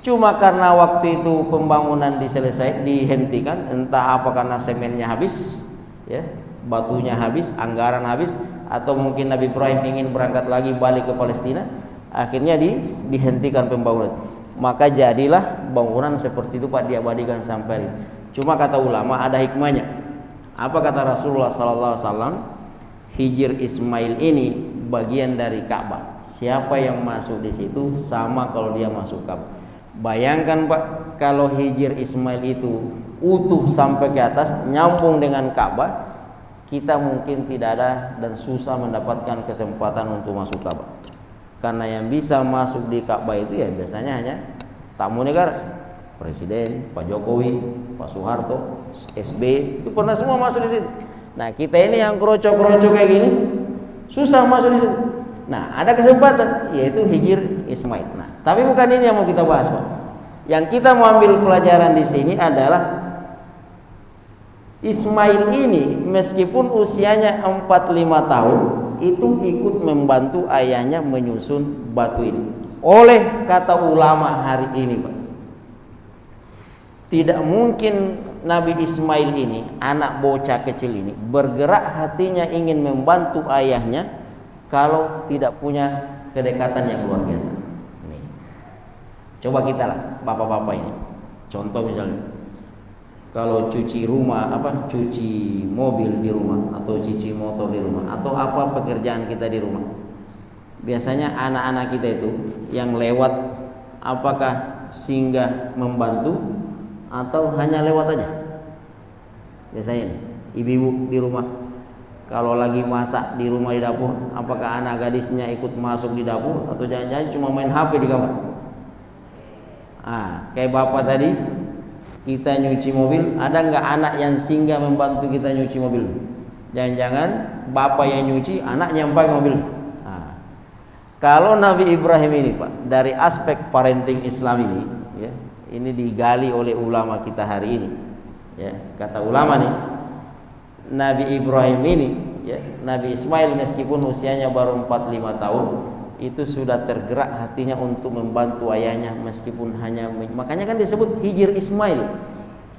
Cuma karena waktu itu pembangunan dihentikan, entah apa karena semennya habis, ya, batunya habis, anggaran habis, atau mungkin Nabi Ibrahim ingin berangkat lagi balik ke Palestina, akhirnya dihentikan pembangunan. Maka jadilah bangunan seperti itu Pak, diabadikan sampai hari. Cuma kata ulama ada hikmahnya. Apa kata Rasulullah SAW? Hijr Ismail ini bagian dari Ka'bah. Siapa yang masuk di situ sama kalau dia masuk Ka'bah. Bayangkan Pak, kalau Hijr Ismail itu utuh sampai ke atas, nyambung dengan Ka'bah, kita mungkin tidak ada dan susah mendapatkan kesempatan untuk masuk Ka'bah. Karena yang bisa masuk di Ka'bah itu ya biasanya hanya tamu negara, Presiden, Pak Jokowi, Pak Soeharto, SB, itu pernah semua masuk di situ. Nah, kita ini yang kroco-kroco kayak gini susah masuk di situ. Nah, ada kesempatan yaitu Hijr Ismail. Nah, tapi bukan ini yang mau kita bahas Pak. Yang kita mau ambil pelajaran di sini adalah Ismail ini meskipun usianya 45 tahun itu ikut membantu ayahnya menyusun batu ini. Oleh kata ulama hari ini Pak, tidak mungkin Nabi Ismail ini, anak bocah kecil ini, bergerak hatinya ingin membantu ayahnya kalau tidak punya kedekatan yang luar biasa. Ini. Coba kita lah bapak-bapak ini, contoh misalnya kalau cuci rumah, cuci mobil di rumah, atau cuci motor di rumah, atau apa pekerjaan kita di rumah, biasanya anak-anak kita itu yang lewat, apakah singgah membantu atau hanya lewat aja? Biasanya nih, ibu-ibu di rumah Kalau lagi masak di rumah di dapur, apakah anak gadisnya ikut masuk di dapur atau jangan-jangan cuma main HP di kamar? Kayak bapak tadi, kita nyuci mobil, ada nggak anak yang singgah membantu kita nyuci mobil? Jangan-jangan bapak yang nyuci, anaknya yang pakai mobil. Kalau Nabi Ibrahim ini Pak, dari aspek parenting Islam ini, ya, ini digali oleh ulama kita hari ini. Ya, kata ulama nih, Nabi Ibrahim ini, ya, Nabi Ismail meskipun usianya baru 45 tahun, itu sudah tergerak hatinya untuk membantu ayahnya meskipun hanya, makanya kan disebut Hijir Ismail.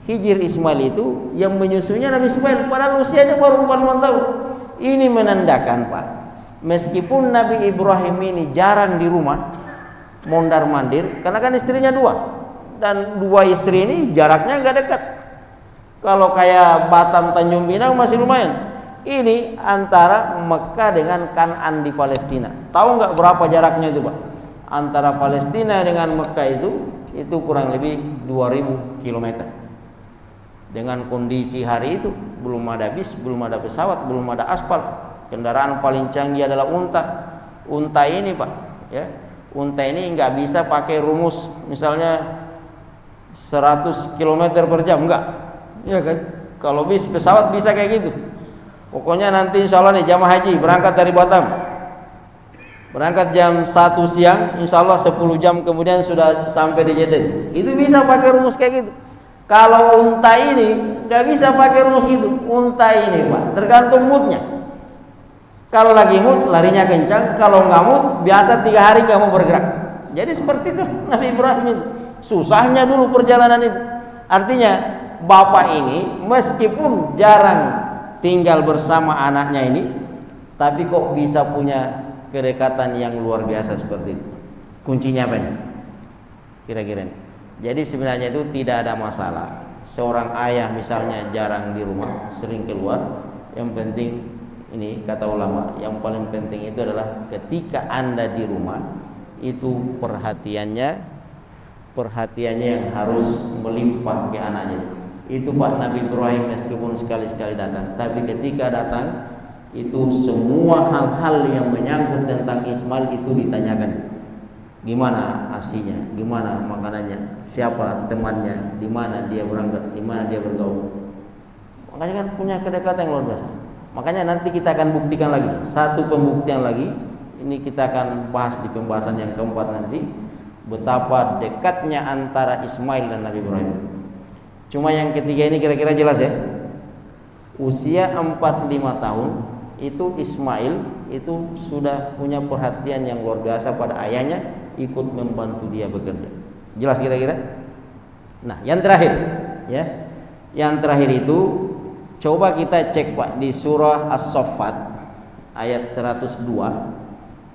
Hijir Ismail itu yang menyusunya Nabi Ismail padahal usianya baru 45 tahun. Ini menandakan Pak, meskipun Nabi Ibrahim ini jarang di rumah, mondar-mandir, karena kan istrinya 2, dan 2 istri ini jaraknya nggak dekat. Kalau kayak Batam Tanjung Pinang masih lumayan. Ini antara Mekah dengan Kan'an di Palestina. Tahu nggak berapa jaraknya itu Pak? Antara Palestina dengan Mekah itu kurang lebih 2000 km. Dengan kondisi hari itu belum ada bis, belum ada pesawat, belum ada aspal. Kendaraan paling canggih adalah unta. Unta ini Pak, ya, unta ini nggak bisa pakai rumus misalnya 100 km per jam, enggak, ya kan? Kalau bis, pesawat bisa kayak gitu. Pokoknya nanti insya Allah nih jamaah haji berangkat dari Batam, berangkat jam 1 siang, insya Allah 10 jam kemudian sudah sampai di Jeddah. Itu bisa pakai rumus kayak gitu. Kalau unta ini nggak bisa pakai rumus gitu. Unta ini Pak, tergantung moodnya. Kalau lagi mood larinya kencang, kalau nggak mood biasa 3 hari nggak mau bergerak. Jadi seperti itu Nabi Ibrahim itu. Susahnya dulu perjalanan itu. Artinya bapak ini meskipun jarang tinggal bersama anaknya ini, tapi kok bisa punya kedekatan yang luar biasa seperti itu. Kuncinya apa nih? Kira-kira nih. Jadi sebenarnya itu tidak ada masalah. Seorang ayah misalnya jarang di rumah, sering keluar, yang penting ini kata ulama, yang paling penting itu adalah ketika Anda di rumah itu perhatiannya yang harus melimpah ke anaknya. Itu Pak, Nabi Ibrahim meskipun sekali-sekali datang, tapi ketika datang itu semua hal-hal yang menyangkut tentang Ismail itu ditanyakan. Gimana asinya, gimana makanannya, siapa temannya, di mana dia berangkat, di mana dia bergaul. Makanya kan punya kedekatan yang luar biasa. Makanya nanti kita akan buktikan lagi, satu pembuktian lagi. Ini kita akan bahas di pembahasan yang keempat nanti, betapa dekatnya antara Ismail dan Nabi Ibrahim. Cuma yang ketiga ini kira-kira jelas ya. Usia 45 tahun itu Ismail itu sudah punya perhatian yang luar biasa pada ayahnya, ikut membantu dia bekerja. Jelas kira-kira? Nah, yang terakhir ya. Yang terakhir itu coba kita cek Pak di surah As-Saffat ayat 102.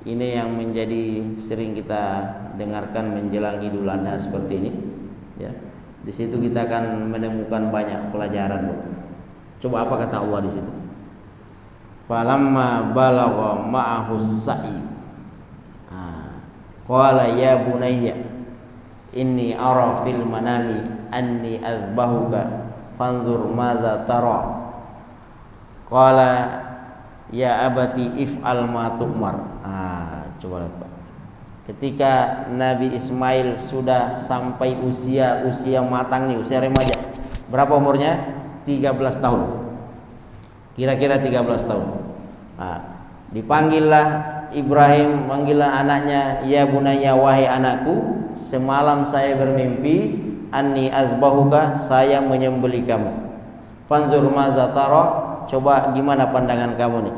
Ini yang menjadi sering kita dengarkan menjelang Idul Adha seperti ini ya. Di situ kita akan menemukan banyak pelajaran. Coba apa kata Allah di situ? Falamma balagha ma'ahu sa'i. Qala ya bunayya inni ara fil manami anni azbahuka fanzur madza tara. Qala ya abati if'al ma tu'mar. Coba lihat Pak. Ketika Nabi Ismail sudah sampai usia matang nih, usia remaja. Berapa umurnya? 13 tahun. Kira-kira 13 tahun. Dipanggillah Ibrahim, manggillah anaknya, ya bunayya wahai anakku, semalam saya bermimpi anni azbahuka, saya menyembelih kamu. Fanzur maza tara, coba gimana pandangan kamu nih?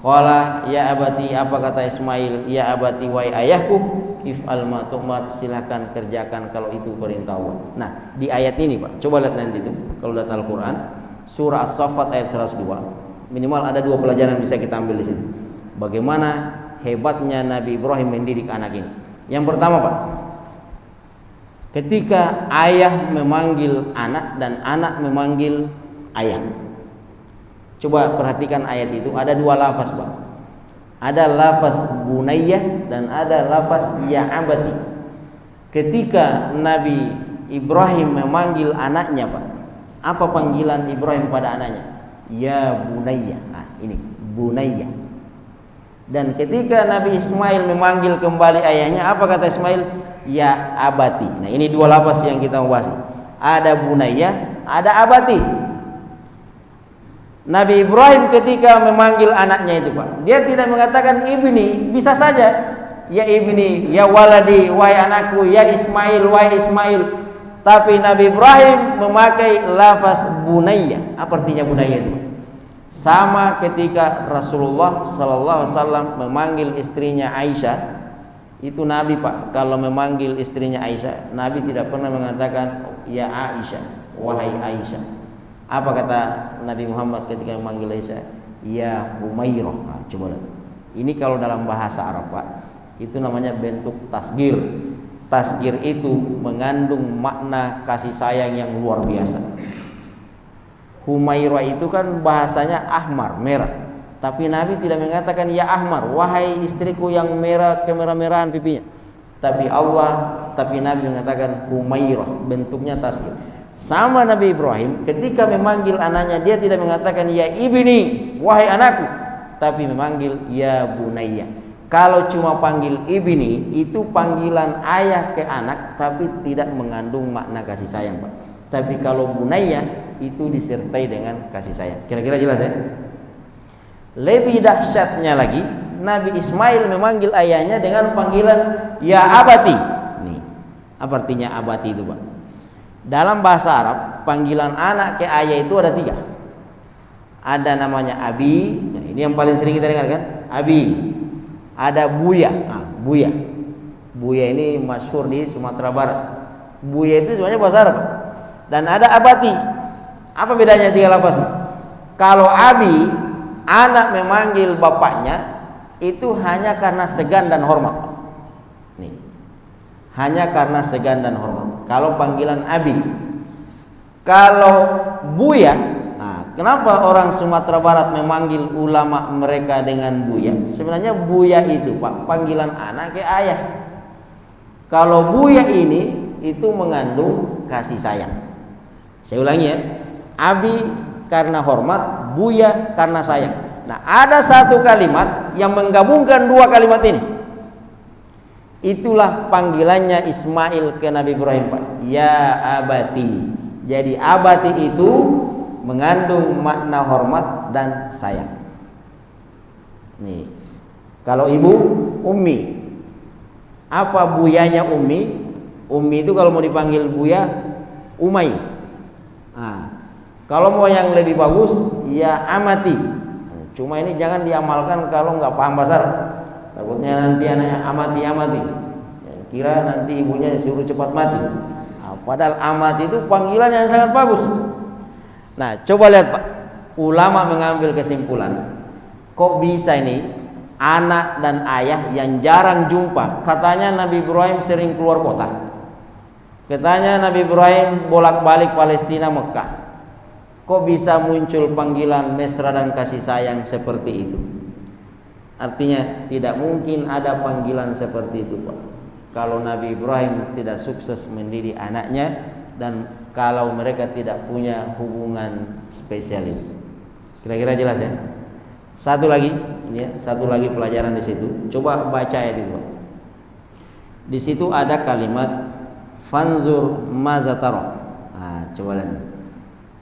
Qala ya abati, apa kata Ismail? Ya abati wahai ayahku, if'al ma tu'mar, silakan kerjakan kalau itu perintah Allah. Nah, di ayat ini Pak, coba lihat nanti itu kalau lihat Al-Qur'an, surah As-Saffat ayat 102. Minimal ada 2 pelajaran bisa kita ambil di situ. Bagaimana hebatnya Nabi Ibrahim mendidik anak ini. Yang pertama Pak, ketika ayah memanggil anak dan anak memanggil ayah. Coba perhatikan ayat itu, ada 2 lafaz Pak. Ada lafaz bunayyah dan ada lafaz ya abati. Ketika Nabi Ibrahim memanggil anaknya Pak, apa panggilan Ibrahim pada anaknya? Ya bunayyah. Nah, ini bunayya. Dan ketika Nabi Ismail memanggil kembali ayahnya, apa kata Ismail? Ya abati. Nah, ini dua lafaz yang kita mau bahas. Ada bunayya, ada abati. Nabi Ibrahim ketika memanggil anaknya itu, Pak, dia tidak mengatakan ibni, bisa saja ya ibni, ya waladi, wahai anakku, ya Ismail, wahai Ismail. Tapi Nabi Ibrahim memakai lafaz bunayya. Apa artinya bunayya itu? Sama ketika Rasulullah sallallahu alaihi wasallam memanggil istrinya Aisyah, itu Nabi, Pak, kalau memanggil istrinya Aisyah, Nabi tidak pernah mengatakan ya Aisyah, wahai Aisyah. Apa kata Nabi Muhammad ketika memanggil Aisyah? Ya Humairah. Nah, coba lihat. Ini kalau dalam bahasa Arab, Pak, itu namanya bentuk tasgir. Tasgir itu mengandung makna kasih sayang yang luar biasa. Humairah itu kan bahasanya ahmar, merah. Tapi Nabi tidak mengatakan ya ahmar, wahai istriku yang merah, kemerah-merahan pipinya. Tapi Nabi mengatakan Humairah, bentuknya tasgir. Sama Nabi Ibrahim ketika memanggil anaknya, dia tidak mengatakan ya ibni, wahai anakku, tapi memanggil ya bunayya. Kalau cuma panggil ibni, itu panggilan ayah ke anak, tapi tidak mengandung makna kasih sayang, Pak. Tapi kalau bunayya, itu disertai dengan kasih sayang. Kira-kira jelas ya? Lebih dahsyatnya lagi, Nabi Ismail memanggil ayahnya dengan panggilan ya abati. Nih, apa artinya abati itu, Pak? Dalam bahasa Arab, panggilan anak ke ayah itu ada 3. Ada namanya abi, nah, ini yang paling sering kita dengar kan? Abi. Ada buya. Nah, buya. Buya ini masyhur di Sumatera Barat. Buya itu sebenarnya bahasa Arab. Dan ada abati. Apa bedanya 3 lafaz nih? Kalau abi, anak memanggil bapaknya itu hanya karena segan dan hormat. Nih. Hanya karena segan dan hormat. Kalau panggilan abi. Kalau buya, nah, kenapa orang Sumatera Barat memanggil ulama mereka dengan buya? Sebenarnya buya itu, Pak, panggilan anak ke ayah. Kalau buya ini itu mengandung kasih sayang. Saya ulangi ya. Abi karena hormat, buya karena sayang. Nah, ada satu kalimat yang menggabungkan 2 kalimat ini. Itulah panggilannya Ismail ke Nabi Ibrahim, Pak. Ya abati. Jadi abati itu mengandung makna hormat dan sayang. Nih. Kalau ibu, ummi. Apa buyanya ummi? Ummi itu kalau mau dipanggil buya, umay. Nah, kalau mau yang lebih bagus, ya amati. Cuma ini jangan diamalkan kalau nggak paham bahasa Arab. Takutnya nanti anaknya amati. Kira nanti ibunya disuruh cepat mati. Nah, padahal amati itu panggilan yang sangat bagus. Nah, coba lihat, Pak. Ulama mengambil kesimpulan. Kok bisa ini anak dan ayah yang jarang jumpa? Katanya Nabi Ibrahim sering keluar kota. Katanya Nabi Ibrahim bolak-balik Palestina, Mekah. Kok bisa muncul panggilan mesra dan kasih sayang seperti itu? Artinya tidak mungkin ada panggilan seperti itu, Pak, kalau Nabi Ibrahim tidak sukses mendidik anaknya dan kalau mereka tidak punya hubungan spesial itu. Kira-kira jelas ya? Satu lagi, ini ya, satu lagi pelajaran di situ. Coba baca ayat itu, Pak. Di situ ada kalimat fanzur mazatara. Nah, coba lihat.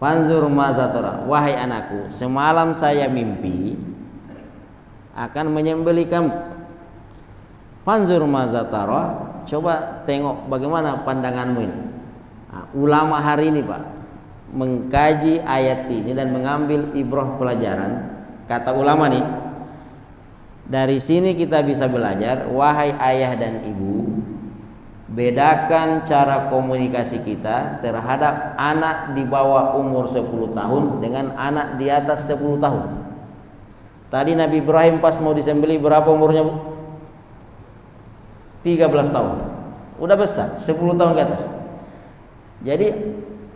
Fanzur mazatara. Wahai anakku, semalam saya mimpi akan menyembelih kamu. Fanzur mazatara, coba tengok bagaimana pandanganmu ini. Nah, ulama hari ini, Pak, mengkaji ayat ini dan mengambil ibrah pelajaran. Kata ulama nih, dari sini kita bisa belajar, wahai ayah dan ibu, bedakan cara komunikasi kita terhadap anak di bawah umur 10 tahun dengan anak di atas 10 tahun. Tadi Nabi Ibrahim pas mau disembelih berapa umurnya, Bu? 13 tahun. Udah besar, 10 tahun ke atas. Jadi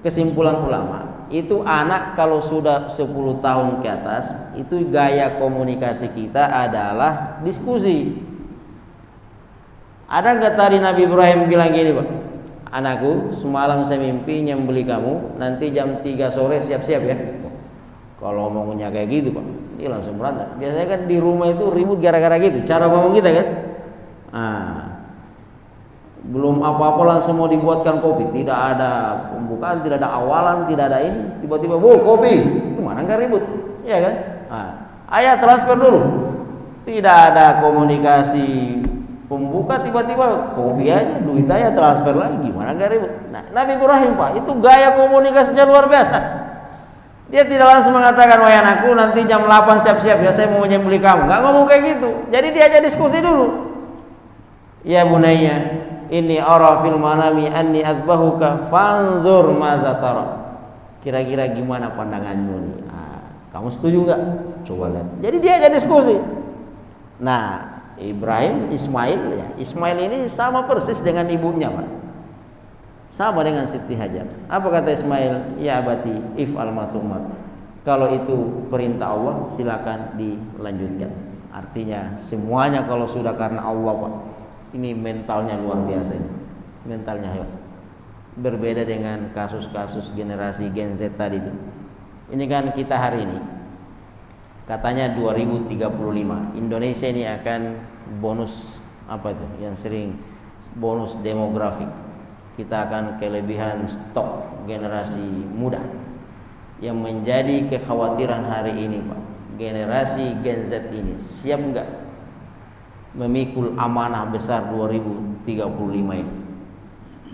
kesimpulan ulama, itu anak kalau sudah 10 tahun ke atas, itu gaya komunikasi kita adalah diskusi. Ada nggak tadi Nabi Ibrahim bilang gini, Pak? Anakku, semalam saya mimpi nyembelih kamu, nanti jam 3 sore siap-siap ya. Kalau ngomongnya kayak gitu, Pak. Dia langsung berantem. Biasanya kan di rumah itu ribut gara-gara gitu. Cara ngomong kita kan. Belum apa-apa langsung mau dibuatkan kopi. Tidak ada pembukaan, tidak ada awalan, tidak ada ini. Tiba-tiba, bu kopi. Mana nggak ribut, ya kan? Ayah transfer dulu. Tidak ada komunikasi pembuka, tiba-tiba kopi aja, duit aja transfer lagi. Gimana nggak ribut? Nah, Nabi Ibrahim Pak, itu gaya komunikasinya luar biasa. Dia tidak langsung mengatakan, wahai anakku nanti jam 8 siap-siap ya, saya mau menyembelih kamu. Nggak ngomong kayak gitu. Jadi dia aja diskusi dulu. Ya bunayya, inni ara fil manami anni azbahuka fanzur maza tara. Kira-kira gimana pandanganmu nih? Kamu setuju nggak? Coba lihat. Jadi dia aja diskusi. Nah, Ibrahim, Ismail ya. Ismail ini sama persis dengan ibunya, Pak. Sama dengan Siti Hajar. Apa kata Ismail? Ya abati if'al ma tu'mar. Kalau itu perintah Allah, silakan dilanjutkan. Artinya semuanya kalau sudah karena Allah, Pak. Ini mentalnya luar biasa ini. Mentalnya hebat. Berbeda dengan kasus-kasus generasi Gen Z tadi itu. Ini kan kita hari ini katanya 2035 Indonesia ini akan bonus apa itu yang sering bonus demografik. Kita akan kelebihan stok generasi muda. Yang menjadi kekhawatiran hari ini, Pak, generasi Gen Z ini siap enggak memikul amanah besar 2035 ini?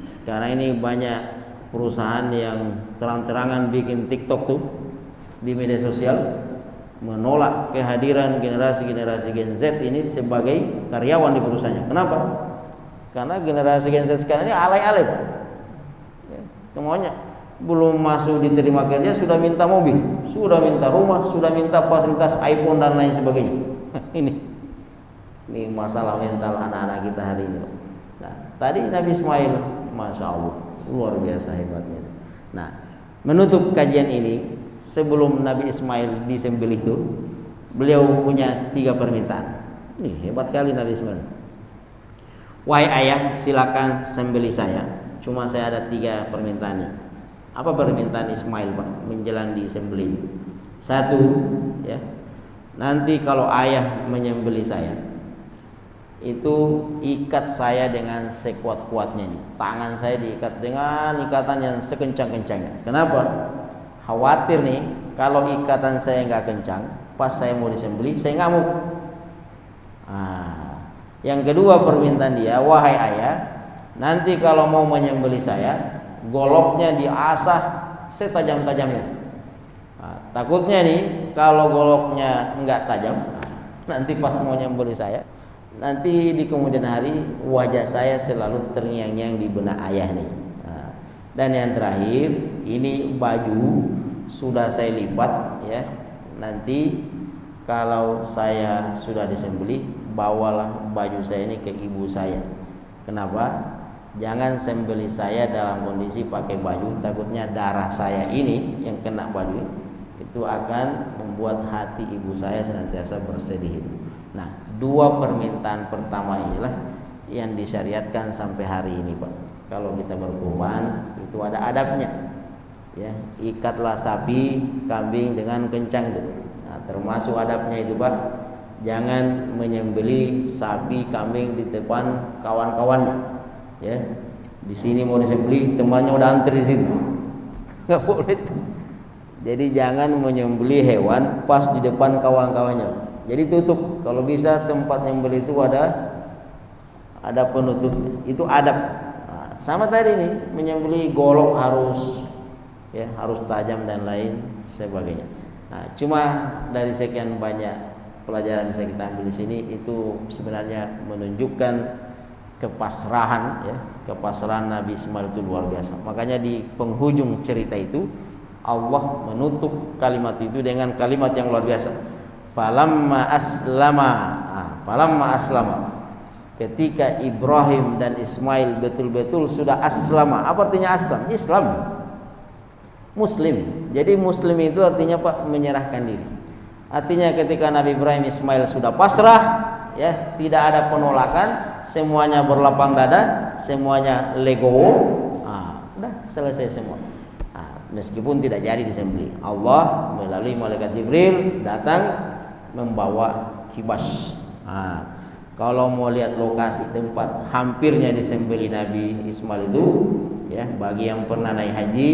Sekarang ini banyak perusahaan yang terang-terangan bikin TikTok tuh di media sosial menolak kehadiran generasi Gen Z ini sebagai karyawan di perusahaannya. Kenapa? Karena generasi Gen Z sekarang ini alay-alay, Pak. Ya, semuanya belum masuk diterima kerja sudah minta mobil, sudah minta rumah, sudah minta fasilitas iPhone dan lain sebagainya. Ini masalah mental anak-anak kita hari ini, Pak. Nah, tadi Nabi Ismail, masya Allah, luar biasa hebatnya. Nah, menutup kajian ini, sebelum Nabi Ismail disembelih itu, beliau punya 3 permintaan. Ini hebat kali Nabi Ismail. Wahai ayah, silakan sembelih saya. Cuma saya ada 3 permintaan ini. Apa permintaan Ismail, Pak, menjelang disembelih? 1, ya. Nanti kalau ayah menyembelih saya, itu ikat saya dengan sekuat-kuatnya nih. Tangan saya diikat dengan ikatan yang sekencang-kencangnya. Kenapa? Khawatir nih kalau ikatan saya nggak kencang, pas saya mau disembelih saya ngamuk. Yang kedua permintaan dia, wahai ayah, nanti kalau mau menyembelih saya, goloknya diasah setajam-tajamnya. Takutnya nih kalau goloknya nggak tajam, nanti pas mau menyembelih saya, nanti di kemudian hari wajah saya selalu terngiang-ngiang di benak ayah nih. Dan yang terakhir, ini baju sudah saya lipat ya. Nanti kalau saya sudah disembelih, bawalah baju saya ini ke ibu saya. Kenapa? Jangan sembelih saya dalam kondisi pakai baju, takutnya darah saya ini yang kena baju itu akan membuat hati ibu saya senantiasa bersedih. Nah, 2 permintaan pertama inilah yang disyariatkan sampai hari ini, Pak. Kalau kita berkurban itu ada adabnya. Ya, ikatlah sapi, kambing dengan kencang itu. Nah, termasuk adabnya itu, Pak, jangan menyembelih sapi, kambing di depan kawan-kawannya. Ya, di sini mau disembelih, temannya udah antri di situ. Nggak boleh. Jadi jangan menyembelih hewan pas di depan kawan-kawannya. Jadi tutup. Kalau bisa tempat nyembelih itu ada penutupnya. Itu adab. Nah, sama tadi nih, menyembelih golok harus tajam dan lain sebagainya. Nah, cuma dari sekian banyak pelajaran bisa kita ambil di sini, itu sebenarnya menunjukkan kepasrahan ya, kepasrahan Nabi Ismail itu luar biasa. Makanya di penghujung cerita itu Allah menutup kalimat itu dengan kalimat yang luar biasa. Falamma aslama. Ketika Ibrahim dan Ismail betul-betul sudah aslama. Apa artinya aslam? Islam. Muslim. Jadi muslim itu artinya, Pak, menyerahkan diri. Artinya ketika Nabi Ibrahim Ismail sudah pasrah, ya, tidak ada penolakan, semuanya berlapang dada, semuanya legowo, udah selesai semua. Meskipun tidak jadi disembelih, Allah melalui malaikat Jibril datang membawa kibas. Nah, kalau mau lihat lokasi tempat hampirnya disembelih Nabi Ismail itu, ya, bagi yang pernah naik haji,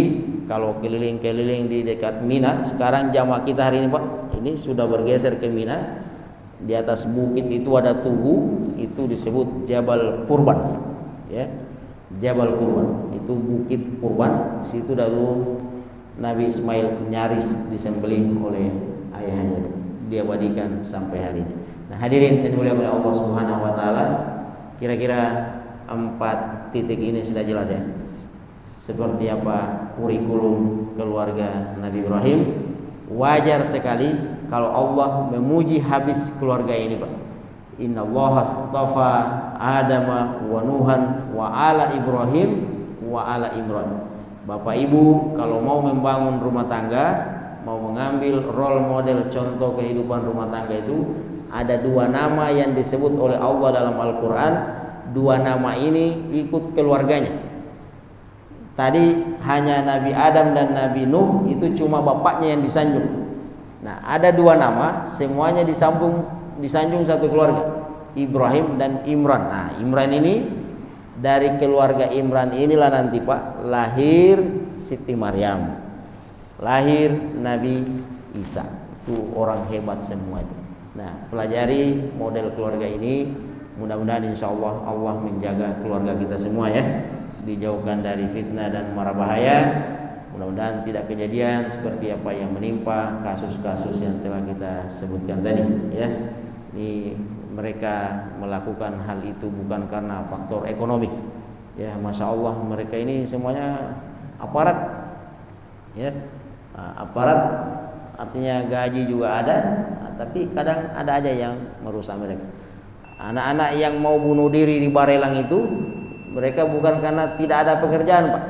kalau keliling-keliling di dekat Mina, sekarang jamaah kita hari ini Pak, ini sudah bergeser ke Mina. Di atas bukit itu ada tugu, itu disebut Jabal Kurban, ya, Jabal Kurban, itu bukit kurban. Di situ dulu Nabi Ismail nyaris disembelih oleh ayahnya, diabadikan sampai hari ini. Nah, hadirin yang dimuliakan oleh Allah Subhanahu wa taala, kira-kira 4 titik ini sudah jelas ya. Seperti apa kurikulum keluarga Nabi Ibrahim. Wajar sekali kalau Allah memuji habis keluarga ini, Pak. Inna Allah astafa Adama wa Nuhan wa ala Ibrahim wa ala Imran. Bapak Ibu kalau mau membangun rumah tangga, mau mengambil role model contoh kehidupan rumah tangga itu, ada 2 nama yang disebut oleh Allah dalam Al-Quran. 2 nama ini ikut keluarganya. Tadi hanya Nabi Adam dan Nabi Nuh, itu cuma bapaknya yang disanjung. Nah, ada 2 nama, semuanya disanjung satu keluarga, Ibrahim dan Imran. Nah, Imran ini dari keluarga Imran inilah nanti Pak lahir Siti Maryam, lahir Nabi Isa. Itu orang hebat semua itu. Nah, pelajari model keluarga ini. Mudah-mudahan insya Allah Allah menjaga keluarga kita semua ya, dijauhkan dari fitnah dan mara bahaya. Mudah-mudahan tidak kejadian seperti apa yang menimpa kasus-kasus yang telah kita sebutkan tadi ya. Ini mereka melakukan hal itu bukan karena faktor ekonomi ya. Masya Allah mereka ini semuanya aparat ya. Aparat artinya gaji juga ada, tapi kadang ada aja yang merusak mereka. Anak-anak yang mau bunuh diri di Barelang itu, mereka bukan karena tidak ada pekerjaan Pak,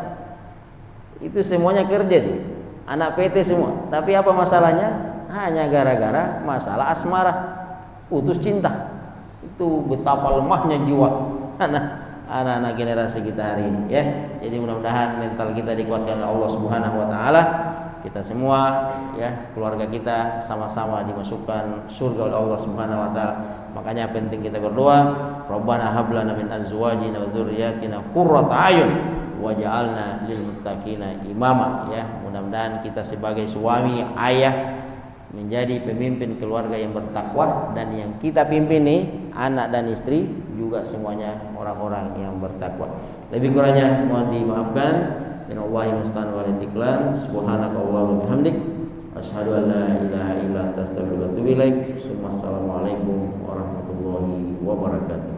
itu semuanya kerja tuh, anak PT semua. Tapi apa masalahnya? Hanya gara-gara masalah asmara, putus cinta. Itu betapa lemahnya jiwa anak-anak generasi kita hari ini ya. Jadi mudah-mudahan mental kita dikuatkan oleh Allah Subhanahu wa taala. Kita semua ya, keluarga kita sama-sama dimasukkan surga oleh Allah Subhanahu wa taala. Makanya penting kita berdoa, Rabbana hab lana min azwajina wa dzurriyyatina qurrata a'yun waj'alna lil muttaqina imama ya. Mudah-mudahan kita sebagai suami, ayah menjadi pemimpin keluarga yang bertakwa, dan yang kita pimpin nih anak dan istri juga semuanya orang-orang yang bertakwa. Lebih kurangnya mohon dimaafkan. Minallahi musta'an wal istiqlal. Subhanakallahumma bihamdik asyhadu an la ilaha illa anta astaghfiruka wa atubu ilaik. Assalamualaikum warahmatullahi wabarakatuh.